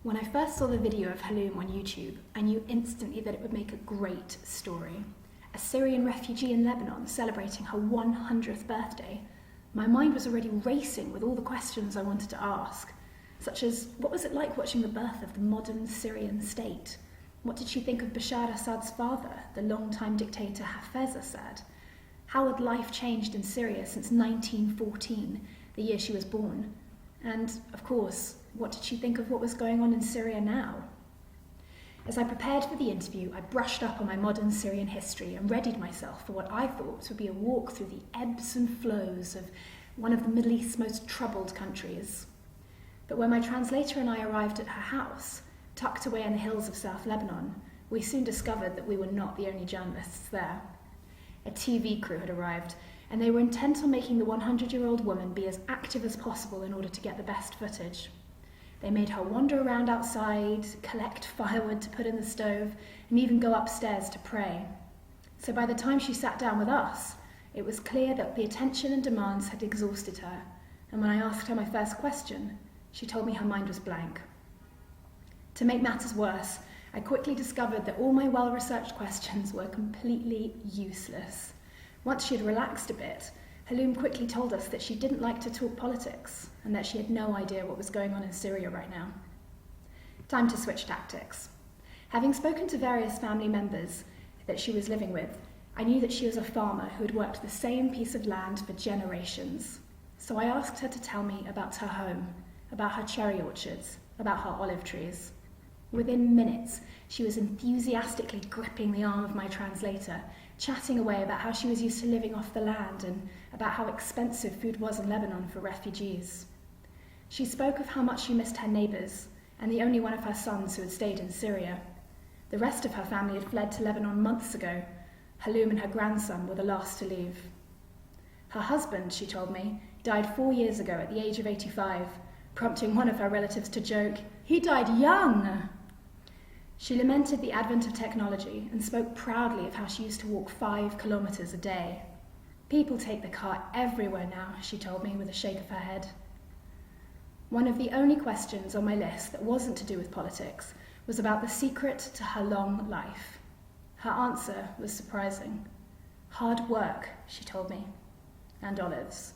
When I first saw the video of Haloum on YouTube, I knew instantly that it would make a great story. A Syrian refugee in Lebanon celebrating her 100th birthday. My mind was already racing with all the questions I wanted to ask, such as, what was it like watching the birth of the modern Syrian state? What did she think of Bashar Assad's father, the longtime dictator Hafez Assad? How had life changed in Syria since 1914, the year she was born? And, of course, what did she think of what was going on in Syria now? As I prepared for the interview, I brushed up on my modern Syrian history and readied myself for what I thought would be a walk through the ebbs and flows of one of the Middle East's most troubled countries. But when my translator and I arrived at her house, tucked away in the hills of South Lebanon, we soon discovered that we were not the only journalists there. A TV crew had arrived, and they were intent on making the 100-year-old woman be as active as possible in order to get the best footage. They made her wander around outside, collect firewood to put in the stove, and even go upstairs to pray. So by the time she sat down with us, it was clear that the attention and demands had exhausted her, and when I asked her my first question, she told me her mind was blank. To make matters worse, I quickly discovered that all my well-researched questions were completely useless. Once she had relaxed a bit, Haloum quickly told us that she didn't like to talk politics and that she had no idea what was going on in Syria right now. Time to switch tactics. Having spoken to various family members that she was living with, I knew that she was a farmer who had worked the same piece of land for generations. So I asked her to tell me about her home, about her cherry orchards, about her olive trees. Within minutes, she was enthusiastically gripping the arm of my translator, chatting away about how she was used to living off the land and about how expensive food was in Lebanon for refugees. She spoke of how much she missed her neighbours and the only one of her sons who had stayed in Syria. The rest of her family had fled to Lebanon months ago. Haloum and her grandson were the last to leave. Her husband, she told me, died 4 years ago at the age of 85, prompting one of her relatives to joke, "He died young!" She lamented the advent of technology and spoke proudly of how she used to walk 5 kilometres a day. "People take the car everywhere now," she told me with a shake of her head. One of the only questions on my list that wasn't to do with politics was about the secret to her long life. Her answer was surprising. Hard work, she told me, and olives.